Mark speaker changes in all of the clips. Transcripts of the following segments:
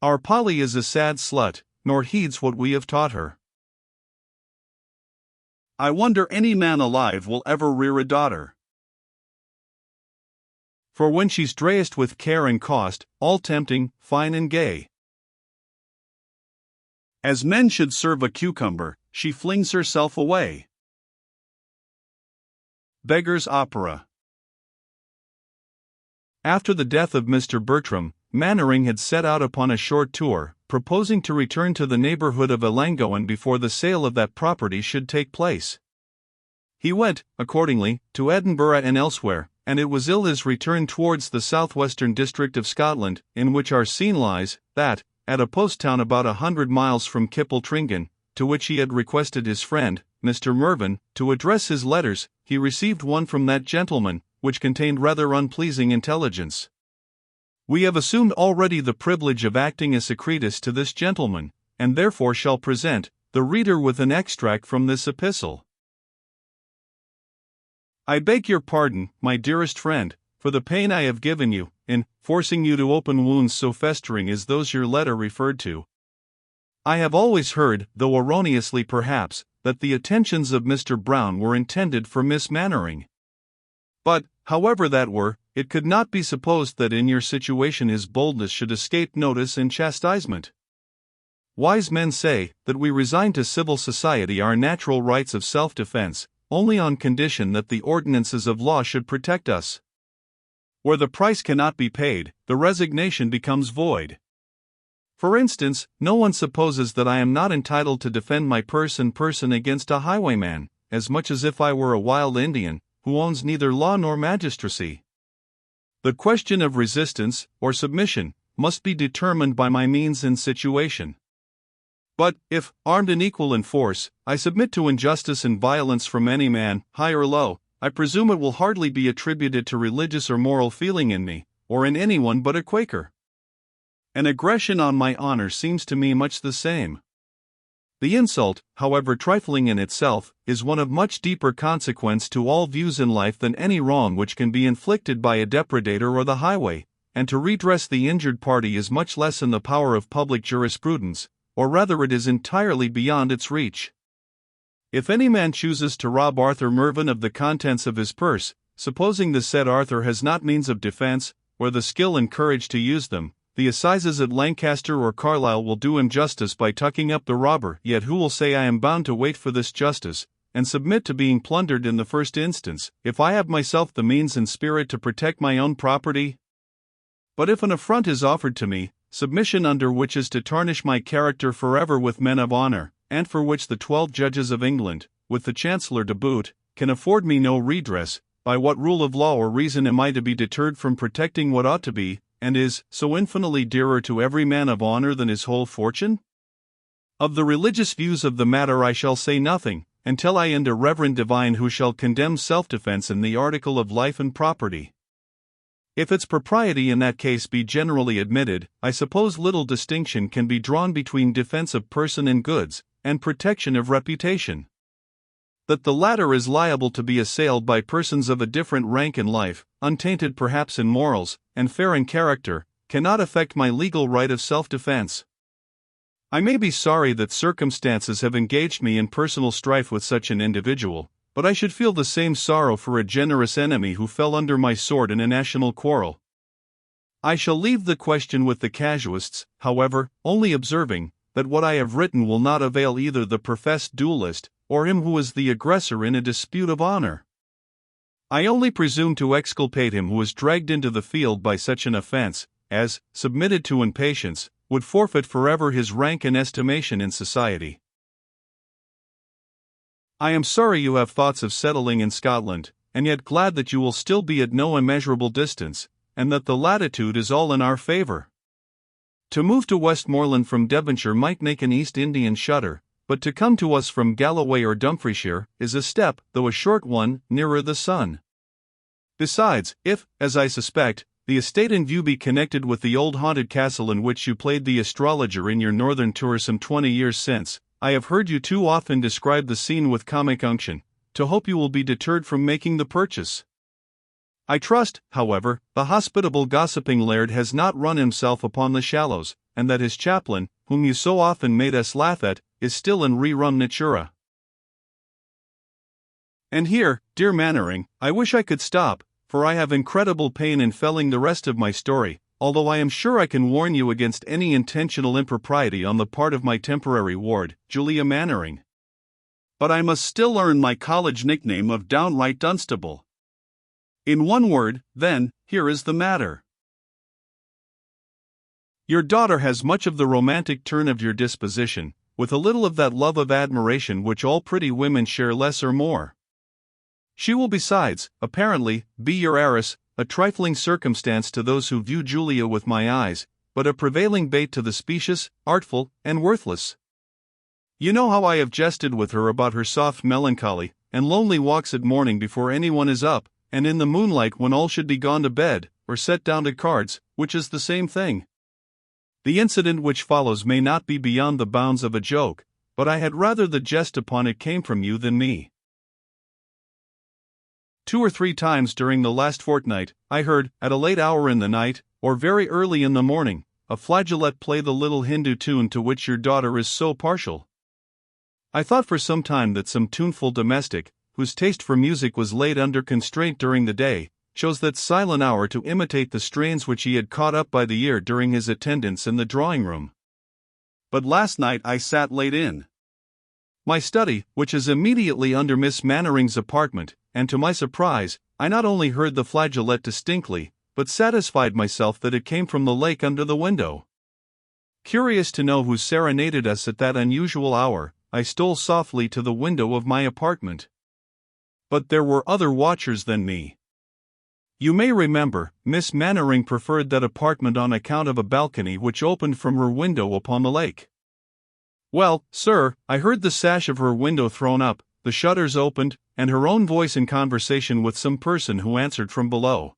Speaker 1: Our Polly is a sad slut, nor heeds what we have taught her. I wonder any man alive will ever rear a daughter. For when she's dressed with care and cost, all tempting, fine and gay, as men should serve a cucumber, she flings herself away. Beggar's Opera. After the death of Mr. Bertram, Mannering had set out upon a short tour, proposing to return to the neighborhood of Ellangowan before the sale of that property should take place. He went, accordingly, to Edinburgh and elsewhere, and it was ill his return towards the southwestern district of Scotland, in which our scene lies, that, at a post town about 100 miles from Kippletringan, to which he had requested his friend, Mr. Mervyn, to address his letters, he received one from that gentleman, which contained rather unpleasing intelligence. We have assumed already the privilege of acting as secretus to this gentleman, and therefore shall present the reader with an extract from this epistle. I beg your pardon, my dearest friend, for the pain I have given you, in forcing you to open wounds so festering as those your letter referred to. I have always heard, though erroneously perhaps, that the attentions of Mr. Brown were intended for Miss Mannering. But, however that were, it could not be supposed that in your situation his boldness should escape notice and chastisement. Wise men say that we resign to civil society our natural rights of self-defense, only on condition that the ordinances of law should protect us. Where the price cannot be paid, the resignation becomes void. For instance, no one supposes that I am not entitled to defend my person against a highwayman, as much as if I were a wild Indian, who owns neither law nor magistracy. The question of resistance, or submission, must be determined by my means and situation. But, if, armed and equal in force, I submit to injustice and violence from any man, high or low, I presume it will hardly be attributed to religious or moral feeling in me, or in anyone but a Quaker. An aggression on my honor seems to me much the same. The insult, however trifling in itself, is one of much deeper consequence to all views in life than any wrong which can be inflicted by a depredator or the highway, and to redress the injured party is much less in the power of public jurisprudence, or rather it is entirely beyond its reach. If any man chooses to rob Arthur Mervyn of the contents of his purse, supposing the said Arthur has not means of defense, or the skill and courage to use them, the assizes at Lancaster or Carlisle will do him justice by tucking up the robber. Yet who will say I am bound to wait for this justice, and submit to being plundered in the first instance, if I have myself the means and spirit to protect my own property? But if an affront is offered to me, submission under which is to tarnish my character forever with men of honor, and for which the 12 judges of England, with the Chancellor to boot, can afford me no redress, by what rule of law or reason am I to be deterred from protecting what ought to be, and is, so infinitely dearer to every man of honor than his whole fortune? Of the religious views of the matter I shall say nothing, until I end a reverend divine who shall condemn self-defense in the article of life and property. If its propriety in that case be generally admitted, I suppose little distinction can be drawn between defense of person and goods, and protection of reputation. That the latter is liable to be assailed by persons of a different rank in life, untainted perhaps in morals, and fair in character, cannot affect my legal right of self-defense. I may be sorry that circumstances have engaged me in personal strife with such an individual, but I should feel the same sorrow for a generous enemy who fell under my sword in a national quarrel. I shall leave the question with the casuists, however, only observing that what I have written will not avail either the professed duellist, or him who is the aggressor in a dispute of honor. I only presume to exculpate him who is dragged into the field by such an offense, as, submitted to impatience, would forfeit forever his rank and estimation in society. I am sorry you have thoughts of settling in Scotland, and yet glad that you will still be at no immeasurable distance, and that the latitude is all in our favor. To move to Westmoreland from Devonshire might make an East Indian shudder, but to come to us from Galloway or Dumfriesshire is a step, though a short one, nearer the sun. Besides, if, as I suspect, the estate in view be connected with the old haunted castle in which you played the astrologer in your northern tour some 20 years since, I have heard you too often describe the scene with comic unction, to hope you will be deterred from making the purchase. I trust, however, the hospitable gossiping laird has not run himself upon the shallows, and that his chaplain, whom you so often made us laugh at, is still in rerum natura. And here, dear Mannering, I wish I could stop, for I have incredible pain in felling the rest of my story, although I am sure I can warn you against any intentional impropriety on the part of my temporary ward, Julia Mannering. But I must still earn my college nickname of downright Dunstable. In one word, then, here is the matter. Your daughter has much of the romantic turn of your disposition, with a little of that love of admiration which all pretty women share less or more. She will besides, apparently, be your heiress, a trifling circumstance to those who view Julia with my eyes, but a prevailing bait to the specious, artful, and worthless. You know how I have jested with her about her soft melancholy, and lonely walks at morning before anyone is up, and in the moonlight when all should be gone to bed, or set down to cards, which is the same thing. The incident which follows may not be beyond the bounds of a joke, but I had rather the jest upon it came from you than me. 2 or 3 times during the last fortnight, I heard, at a late hour in the night, or very early in the morning, a flageolet play the little Hindu tune to which your daughter is so partial. I thought for some time that some tuneful domestic, whose taste for music was laid under constraint during the day, chose that silent hour to imitate the strains which he had caught up by the ear during his attendance in the drawing-room. But last night I sat late in my study, which is immediately under Miss Mannering's apartment, and to my surprise, I not only heard the flageolet distinctly, but satisfied myself that it came from the lake under the window. Curious to know who serenaded us at that unusual hour, I stole softly to the window of my apartment. But there were other watchers than me. You may remember, Miss Mannering preferred that apartment on account of a balcony which opened from her window upon the lake. Well, sir, I heard the sash of her window thrown up, the shutters opened, and her own voice in conversation with some person who answered from below.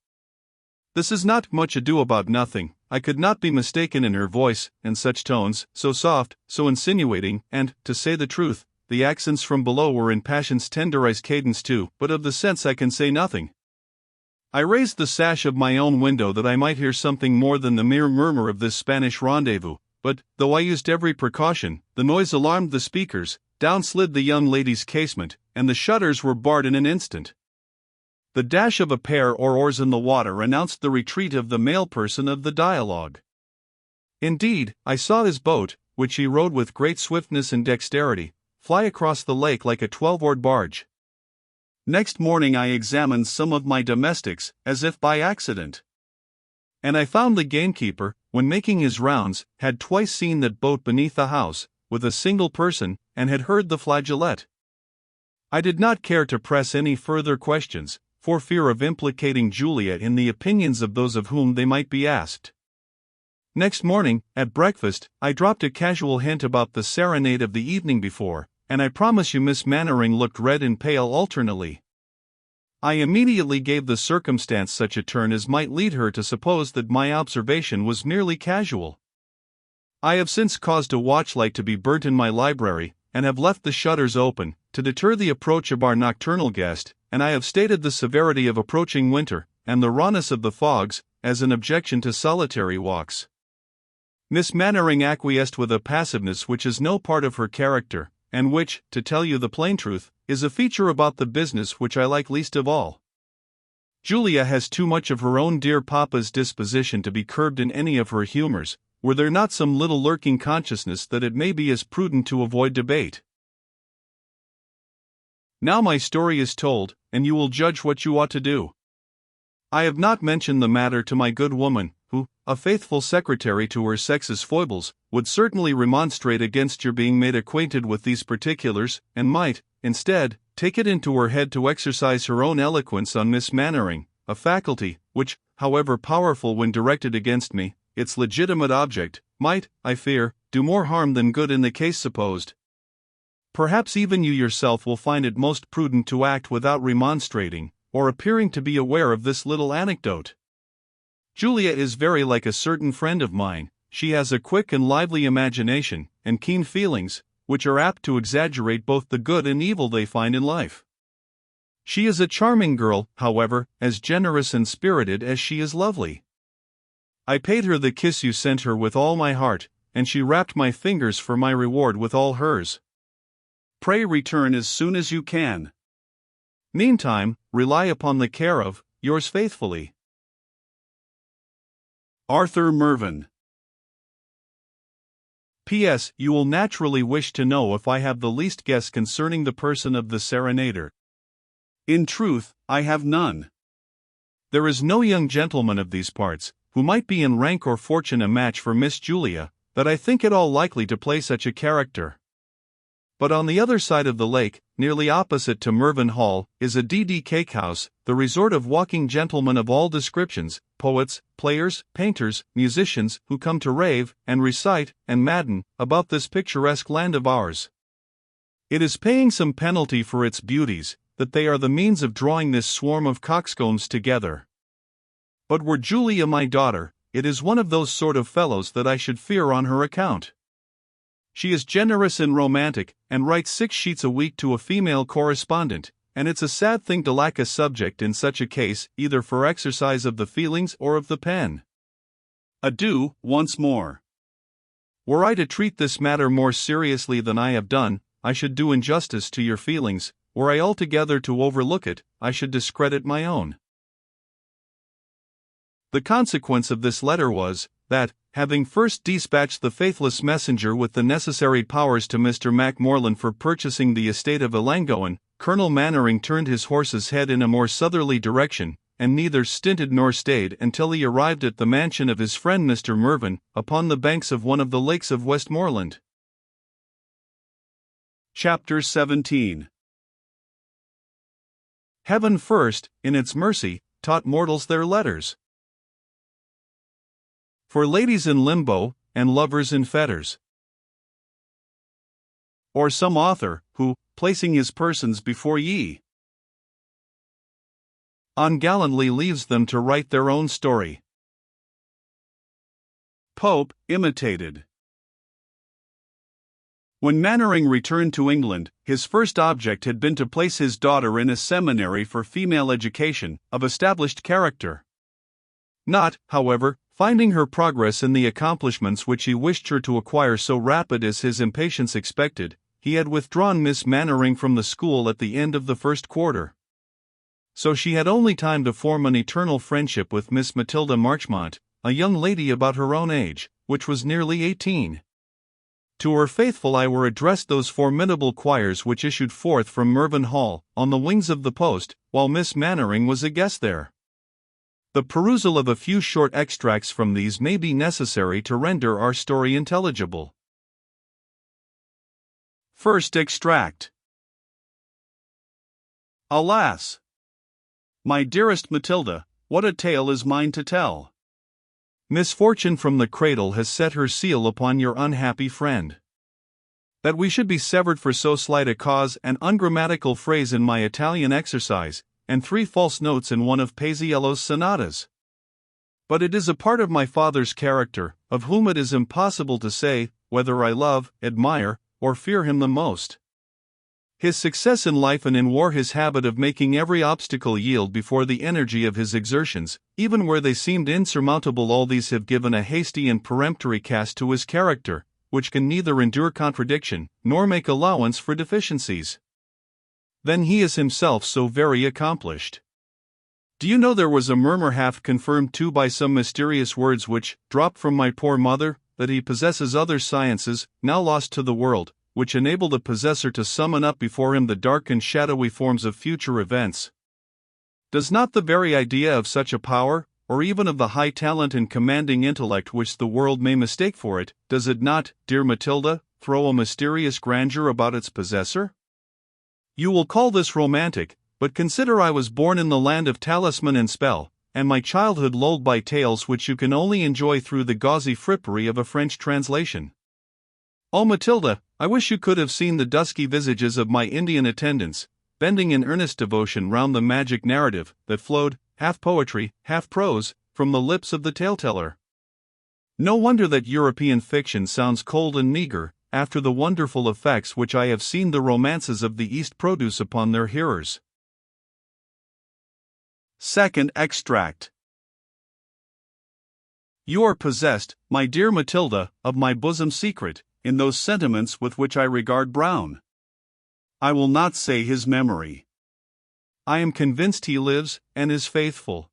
Speaker 1: This is not much ado about nothing. I could not be mistaken in her voice, and such tones, so soft, so insinuating, and, to say the truth, the accents from below were in passion's tenderized cadence too, but of the sense I can say nothing. I raised the sash of my own window that I might hear something more than the mere murmur of this Spanish rendezvous, but, though I used every precaution, the noise alarmed the speakers, down slid the young lady's casement, and the shutters were barred in an instant. The dash of a pair or oars in the water announced the retreat of the male person of the dialogue. Indeed, I saw his boat, which he rowed with great swiftness and dexterity, fly across the lake like a 12-oared barge. Next morning I examined some of my domestics, as if by accident. And I found the gamekeeper, when making his rounds, had twice seen that boat beneath the house, with a single person, and had heard the flageolet. I did not care to press any further questions, for fear of implicating Julia in the opinions of those of whom they might be asked. Next morning, at breakfast, I dropped a casual hint about the serenade of the evening before, and I promise you Miss Mannering looked red and pale alternately. I immediately gave the circumstance such a turn as might lead her to suppose that my observation was merely casual. I have since caused a watchlight to be burnt in my library, and have left the shutters open, to deter the approach of our nocturnal guest, and I have stated the severity of approaching winter, and the rawness of the fogs, as an objection to solitary walks. Miss Mannering acquiesced with a passiveness which is no part of her character, and which, to tell you the plain truth, is a feature about the business which I like least of all. Julia has too much of her own dear papa's disposition to be curbed in any of her humors, were there not some little lurking consciousness that it may be as prudent to avoid debate. Now my story is told, and you will judge what you ought to do. I have not mentioned the matter to my good woman, who, a faithful secretary to her sex's foibles, would certainly remonstrate against your being made acquainted with these particulars, and might, instead, take it into her head to exercise her own eloquence on Miss Mannering, a faculty, which, however powerful when directed against me, its legitimate object, might, I fear, do more harm than good in the case supposed. Perhaps even you yourself will find it most prudent to act without remonstrating, or appearing to be aware of this little anecdote. Julia is very like a certain friend of mine. She has a quick and lively imagination, and keen feelings, which are apt to exaggerate both the good and evil they find in life. She is a charming girl, however, as generous and spirited as she is lovely. I paid her the kiss you sent her with all my heart, and she wrapped my fingers for my reward with all hers. Pray return as soon as you can. Meantime, rely upon the care of yours faithfully, Arthur Mervyn. P.S. You will naturally wish to know if I have the least guess concerning the person of the serenader. In truth, I have none. There is no young gentleman of these parts, who might be in rank or fortune a match for Miss Julia, that I think at all likely to play such a character. But on the other side of the lake, nearly opposite to Mervyn Hall, is a D.D. cake house, the resort of walking gentlemen of all descriptions, poets, players, painters, musicians, who come to rave, and recite, and madden, about this picturesque land of ours. It is paying some penalty for its beauties, that they are the means of drawing this swarm of coxcombs together. But were Julia my daughter, it is one of those sort of fellows that I should fear on her account. She is generous and romantic, and writes 6 sheets a week to a female correspondent, and it's a sad thing to lack a subject in such a case, either for exercise of the feelings or of the pen. Adieu, once more. Were I to treat this matter more seriously than I have done, I should do injustice to your feelings. Were I altogether to overlook it, I should discredit my own. The consequence of this letter was, that, having first dispatched the faithless messenger with the necessary powers to Mr. Macmorland for purchasing the estate of Ellangowan, Colonel Mannering turned his horse's head in a more southerly direction, and neither stinted nor stayed until he arrived at the mansion of his friend Mr. Mervyn, upon the banks of one of the lakes of Westmoreland. Chapter 17. Heaven first, in its mercy, taught mortals their letters. For ladies in limbo, and lovers in fetters. Or some author, who, placing his persons before ye, ungallantly leaves them to write their own story. Pope, imitated. When Mannering returned to England, his first object had been to place his daughter in a seminary for female education, of established character. Not, however, finding her progress in the accomplishments which he wished her to acquire so rapid as his impatience expected, he had withdrawn Miss Mannering from the school at the end of the first quarter. So she had only time to form an eternal friendship with Miss Matilda Marchmont, a young lady about her own age, which was nearly 18. To her faithful eye were addressed those formidable choirs which issued forth from Mervyn Hall, on the wings of the post, while Miss Mannering was a guest there. The perusal of a few short extracts from these may be necessary to render our story intelligible. First extract. Alas! My dearest Matilda, what a tale is mine to tell! Misfortune from the cradle has set her seal upon your unhappy friend. That we should be severed for so slight a cause, an ungrammatical phrase in my Italian exercise, and 3 false notes in one of Paisiello's sonatas. But it is a part of my father's character, of whom it is impossible to say whether I love, admire, or fear him the most. His success in life and in war, his habit of making every obstacle yield before the energy of his exertions, even where they seemed insurmountable, all these have given a hasty and peremptory cast to his character, which can neither endure contradiction, nor make allowance for deficiencies. Then he is himself so very accomplished. Do you know there was a murmur half confirmed too by some mysterious words which dropped from my poor mother, that he possesses other sciences, now lost to the world, which enable the possessor to summon up before him the dark and shadowy forms of future events. Does not the very idea of such a power, or even of the high talent and commanding intellect which the world may mistake for it, does it not, dear Matilda, throw a mysterious grandeur about its possessor? You will call this romantic, but consider I was born in the land of talisman and spell, and my childhood lulled by tales which you can only enjoy through the gauzy frippery of a French translation. Oh Matilda, I wish you could have seen the dusky visages of my Indian attendants, bending in earnest devotion round the magic narrative, that flowed, half poetry, half prose, from the lips of the tale-teller. No wonder that European fiction sounds cold and meagre, after the wonderful effects which I have seen the romances of the East produce upon their hearers. Second extract. You are possessed, my dear Matilda, of my bosom secret, in those sentiments with which I regard Brown. I will not say his memory. I am convinced he lives, and is faithful.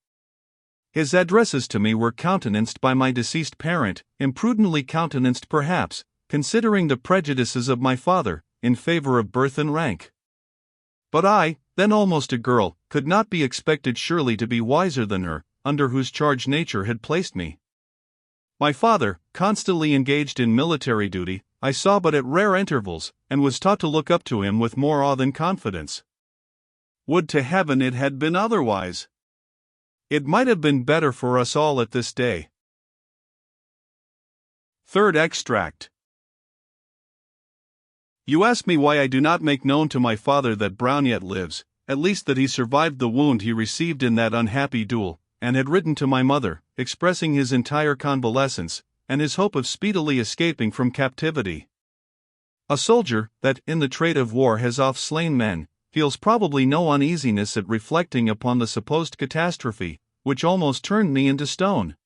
Speaker 1: His addresses to me were countenanced by my deceased parent, imprudently countenanced perhaps, considering the prejudices of my father, in favor of birth and rank. But I, then almost a girl, could not be expected surely to be wiser than her, under whose charge nature had placed me. My father, constantly engaged in military duty, I saw but at rare intervals, and was taught to look up to him with more awe than confidence. Would to heaven it had been otherwise! It might have been better for us all at this day. Third extract. You ask me why I do not make known to my father that Brown yet lives, at least that he survived the wound he received in that unhappy duel, and had written to my mother, expressing his entire convalescence, and his hope of speedily escaping from captivity. A soldier, that in the trade of war has oft slain men, feels probably no uneasiness at reflecting upon the supposed catastrophe, which almost turned me into stone.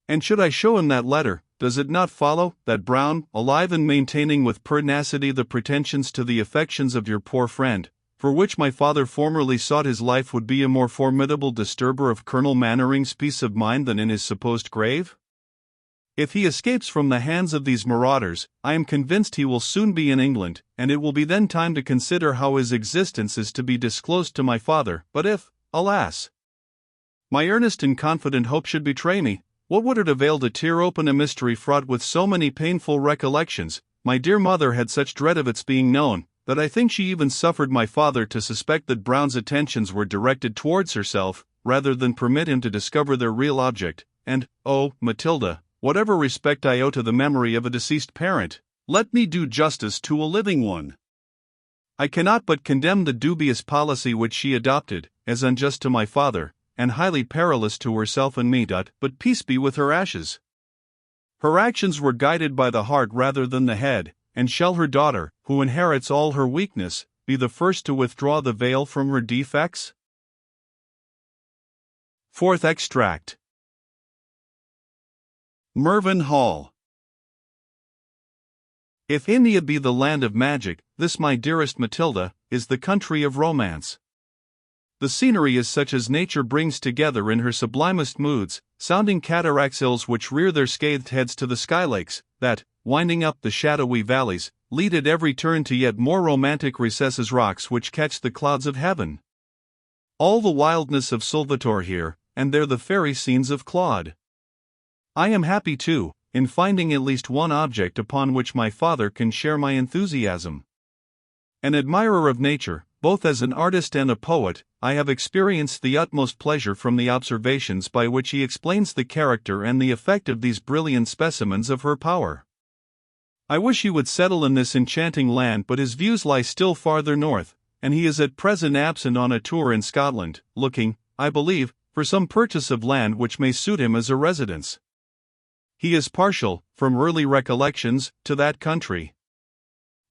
Speaker 1: And should I show him that letter, does it not follow that Brown, alive and maintaining with pertinacity the pretensions to the affections of your poor friend, for which my father formerly sought his life, would be a more formidable disturber of Colonel Mannering's peace of mind than in his supposed grave? If he escapes from the hands of these marauders, I am convinced he will soon be in England, and it will be then time to consider how his existence is to be disclosed to my father. But if, alas, my earnest and confident hope should betray me, what would it avail to tear open a mystery fraught with so many painful recollections? My dear mother had such dread of its being known, that I think she even suffered my father to suspect that Brown's attentions were directed towards herself, rather than permit him to discover their real object. And, oh, Matilda, whatever respect I owe to the memory of a deceased parent, let me do justice to a living one. I cannot but condemn the dubious policy which she adopted, as unjust to my father, and highly perilous to herself and me. But peace be with her ashes. Her actions were guided by the heart rather than the head, and shall her daughter, who inherits all her weakness, be the first to withdraw the veil from her defects? Fourth extract. Mervyn Hall. If India be the land of magic, this, my dearest Matilda, is the country of romance. The scenery is such as nature brings together in her sublimest moods, sounding cataracts hills which rear their scathed heads to the skylakes, that, winding up the shadowy valleys, lead at every turn to yet more romantic recesses, rocks which catch the clouds of heaven. All the wildness of Salvator here, and there the fairy scenes of Claude. I am happy, too, in finding at least one object upon which my father can share my enthusiasm. An admirer of nature, both as an artist and a poet, I have experienced the utmost pleasure from the observations by which he explains the character and the effect of these brilliant specimens of her power. I wish he would settle in this enchanting land, but his views lie still farther north, and he is at present absent on a tour in Scotland, looking, I believe, for some purchase of land which may suit him as a residence. He is partial, from early recollections, to that country.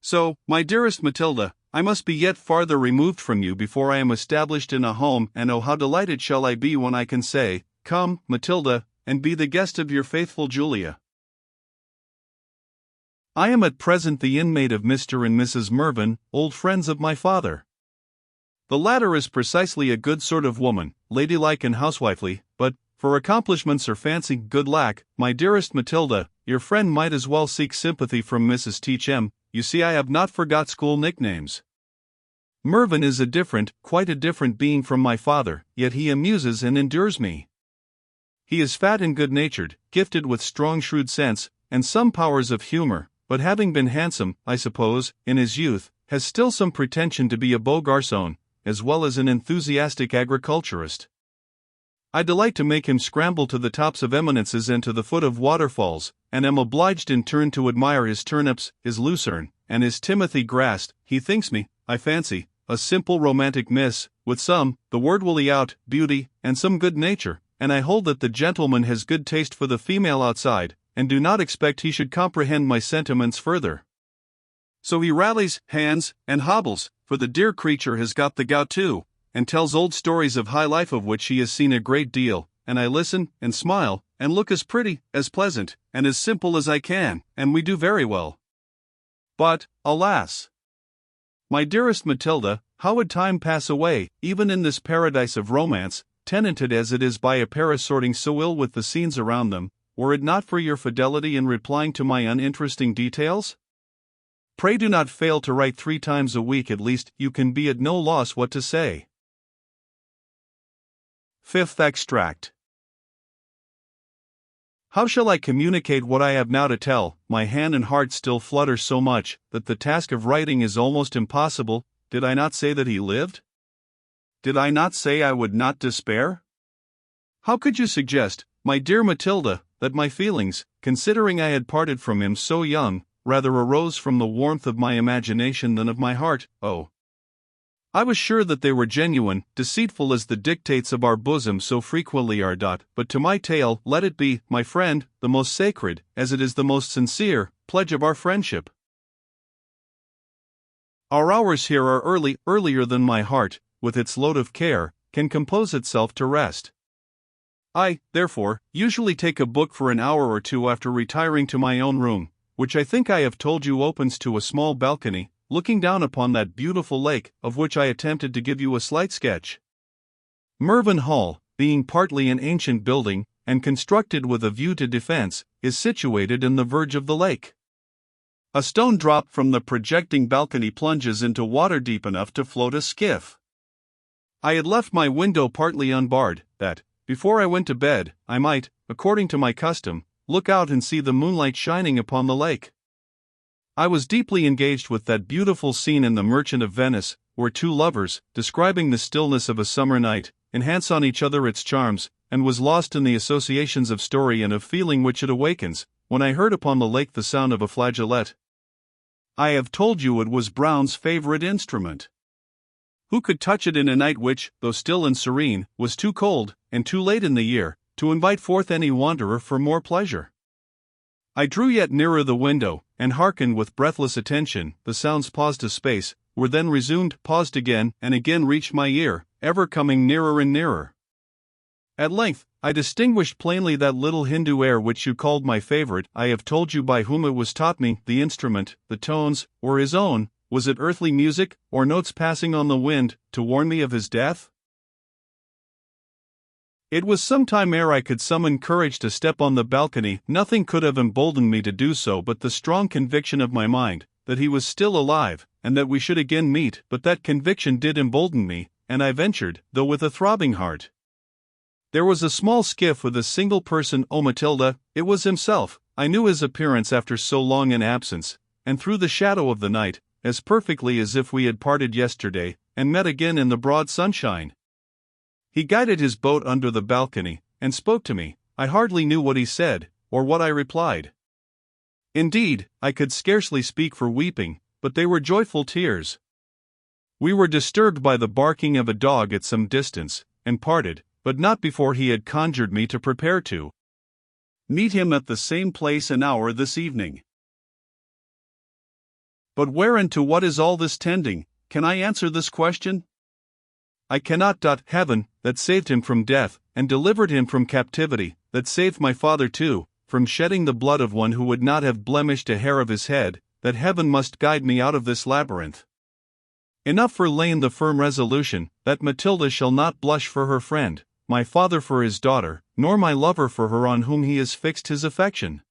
Speaker 1: So, my dearest Matilda, I must be yet farther removed from you before I am established in a home, and oh, how delighted shall I be when I can say, come, Matilda, and be the guest of your faithful Julia. I am at present the inmate of Mr. and Mrs. Mervyn, old friends of my father. The latter is precisely a good sort of woman, ladylike and housewifely, but, for accomplishments or fancy good lack, my dearest Matilda, your friend might as well seek sympathy from Mrs. Teachem. You see, I have not forgot school nicknames. Mervyn is a different, quite a different being from my father, yet he amuses and endures me. He is fat and good-natured, gifted with strong shrewd sense, and some powers of humor, but having been handsome, I suppose, in his youth, has still some pretension to be a beau garçon, as well as an enthusiastic agriculturist. I delight to make him scramble to the tops of eminences and to the foot of waterfalls, and am obliged in turn to admire his turnips, his lucerne, and his timothy grass. He thinks me, I fancy, a simple romantic miss, with some, the word will out, beauty, and some good nature, and I hold that the gentleman has good taste for the female outside, and do not expect he should comprehend my sentiments further. So he rallies, hands, and hobbles, for the dear creature has got the gout too, and tells old stories of high life of which he has seen a great deal, and I listen, and smile, and look as pretty, as pleasant, and as simple as I can, and we do very well. But, alas! My dearest Matilda, how would time pass away, even in this paradise of romance, tenanted as it is by a pair assorting so ill with the scenes around them, were it not for your fidelity in replying to my uninteresting details? Pray do not fail to write 3 times a week at least. You can be at no loss what to say. 5th Extract. How shall I communicate what I have now to tell? My hand and heart still flutter so much that the task of writing is almost impossible. Did I not say that he lived? Did I not say I would not despair? How could you suggest, my dear Matilda, that my feelings, considering I had parted from him so young, rather arose from the warmth of my imagination than of my heart? Oh! I was sure that they were genuine, deceitful as the dictates of our bosom so frequently are. But to my tale let it be, my friend, the most sacred, as it is the most sincere, pledge of our friendship. Our hours here are earlier than my heart, with its load of care, can compose itself to rest. I, therefore, usually take a book for an hour or two after retiring to my own room, which I think I have told you opens to a small balcony, looking down upon that beautiful lake, of which I attempted to give you a slight sketch. Mervyn Hall, being partly an ancient building, and constructed with a view to defense, is situated in the verge of the lake. A stone drop from the projecting balcony plunges into water deep enough to float a skiff. I had left my window partly unbarred, that, before I went to bed, I might, according to my custom, look out and see the moonlight shining upon the lake. I was deeply engaged with that beautiful scene in The Merchant of Venice, where 2 lovers, describing the stillness of a summer night, enhance on each other its charms, and was lost in the associations of story and of feeling which it awakens, when I heard upon the lake the sound of a flageolet. I have told you it was Brown's favorite instrument. Who could touch it in a night which, though still and serene, was too cold, and too late in the year, to invite forth any wanderer for more pleasure? I drew yet nearer the window, and hearkened with breathless attention. The sounds paused a space, were then resumed, paused again, and again reached my ear, ever coming nearer and nearer. At length, I distinguished plainly that little Hindu air which you called my favorite. I have told you by whom it was taught me. The instrument, the tones, were his own. Was it earthly music, or notes passing on the wind, to warn me of his death? It was some time ere I could summon courage to step on the balcony. Nothing could have emboldened me to do so but the strong conviction of my mind, that he was still alive, and that we should again meet. But that conviction did embolden me, and I ventured, though with a throbbing heart. There was a small skiff with a single person. Oh, Matilda, it was himself. I knew his appearance after so long an absence, and through the shadow of the night, as perfectly as if we had parted yesterday, and met again in the broad sunshine. He guided his boat under the balcony, and spoke to me. I hardly knew what he said, or what I replied. Indeed, I could scarcely speak for weeping, but they were joyful tears. We were disturbed by the barking of a dog at some distance, and parted, but not before he had conjured me to prepare to meet him at the same place and hour this evening. But where and to what is all this tending? Can I answer this question? I cannot. Heaven, that saved him from death, and delivered him from captivity, that saved my father too, from shedding the blood of one who would not have blemished a hair of his head, that heaven must guide me out of this labyrinth. Enough for laying the firm resolution, that Matilda shall not blush for her friend, my father for his daughter, nor my lover for her on whom he has fixed his affection.